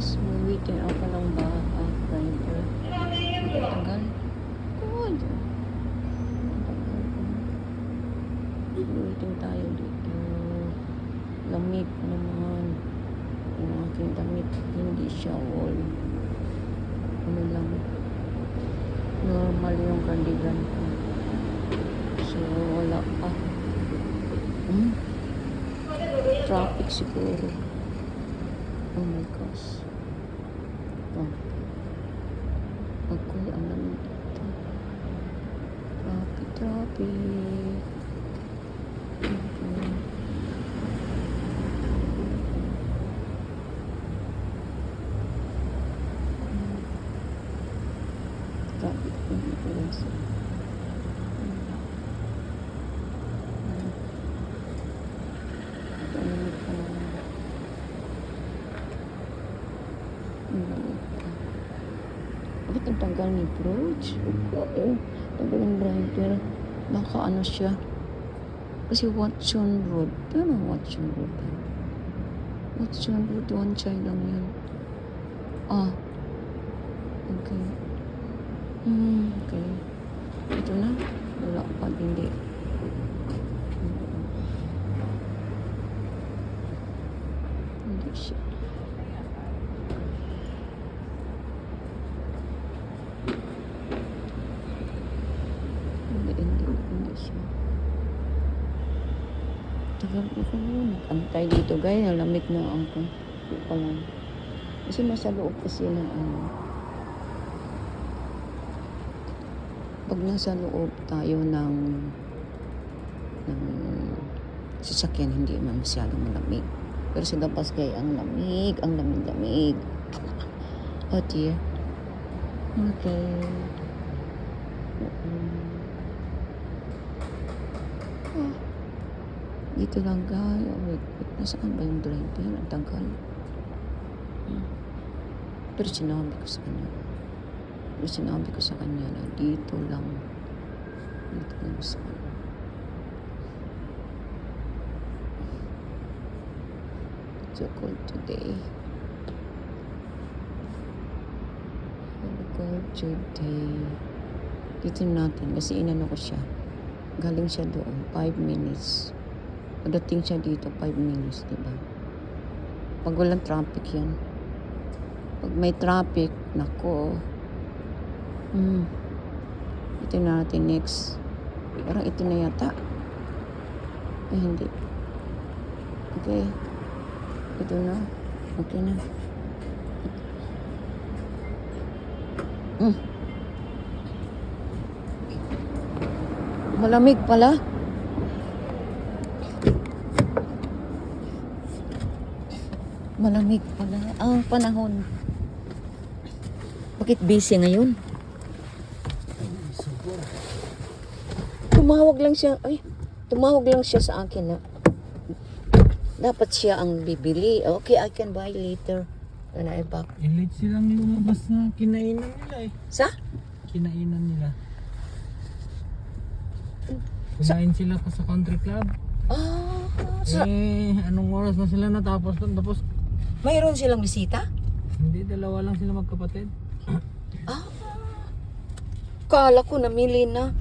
guys, mawitin ako ng baka driver. Tagal. God. Waiting tayo dito. Lamig naman. Yung aking damit, hindi siya all. Ano lang. Normal yung cardigan ko. So, wala pa. Traffic siguro. Oh my gosh. Oh. Ako, ang lamig dito. Traffic. Okay. Traffic po dito. Bakit ang tanggal ni approach? Tanggal ng driver. Baka ano siya. Kasi Watson Road. Pero Watson Road. Watson Road, one child lang yan. Ah. Okay. Okay. Ito na. Wala pa, hindi. Hindi siya. Hindi siya. Tagal ko nun. Antay dito guys. Nalamig na ang palang. Kasi nasa loob kasi ng ano. Pag nasa loob tayo ng sasakyan, hindi naman masyadong malamig. Pero sa labas kaya ang lamig. Oh dear. Okay. Dito lang guys. Wait. Nasaan ba yung driver? Ang tagal. Pero sinabi ko sa kanya na dito lang sa so cold today. Dito natin kasi inano ko siya. Galing siya doon 5 minutes. Pagdating siya dito 5 minutes, diba? Pag walang traffic yan. Pag may traffic, nako. Ito na natin next. Parang ito na yata. Ay, hindi. Okay. Ito na. Okay na. Malamig pala. Malamig pala ang panahon. Bakit busy ngayon? Tumawag lang siya sa akin na dapat siya ang bibili. Okay, I can buy later when I back. Late silang lumabas na kinainan nila eh. Sa? Kinainan nila. Kumain sila pa sa country club. Anong oras na sila natapos doon? Tapos Mayroon silang bisita? hindi, dalawa lang sila magkapatid. Kala ko namili na.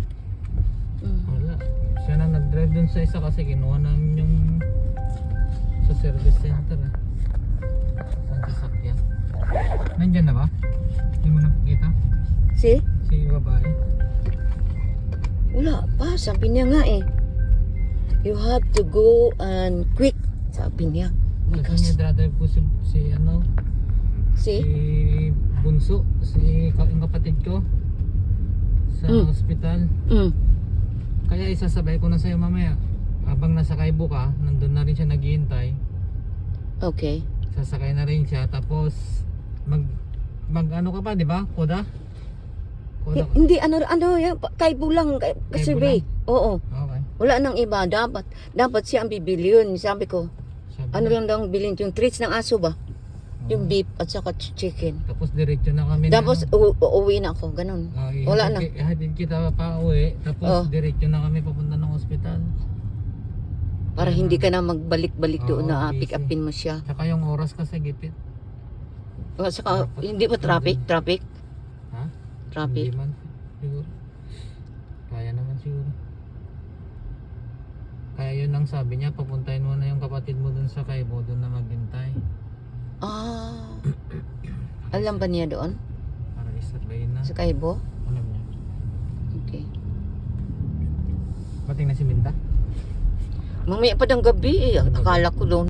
Wala. Siya na nag-drive dun sa isa kasi kinuha namin yung sa service center eh. Sa sasakyan. Nandyan na ba? Hindi mo nakikita? Si babae. Wala pa, sabi niya nga eh. You have to go and quick, sabi niya. Kasi niya drive ko si Bunso, yung kapatid ko sa hospital. Kaya isasabay ko na sa'yo mamaya. Habang nasa Kaibo ka, nandun na rin siya naghihintay. Okay. Sasakay na rin siya, tapos mag ano ka pa, di ba? Koda? Hindi, ano yan, Kaibo lang, survey. Oo. Okay. Wala nang iba, dapat siya ang bibili yun. Sabi ko, ano lang daw ang bilhin, yung treats ng aso ba? Yung beef at saka chicken. Tapos diretso na kami. Tapos uuwi na ako, ganun. Wala na. Hatid kita pa uwi, tapos diretso na kami papunta ng ospital. Para hindi ka na magbalik-balik doon na pick upin mo siya. Tsaka yung oras kasi gipit. Saka, hindi ba traffic? Traffic? Ha? Traffic? Hindi man. Siguro. Kaya naman siguro. Kaya yun ang sabi niya, papuntahin mo na yung kapatid mo dun sa Kaibo, dun na maghintay. Ah. Alam ba niya doon? Para isabay na. Sa Kaibo? Alam niya. Okay. Bating na si Minda? Mamaya pa ng gabi eh. Akala ko doon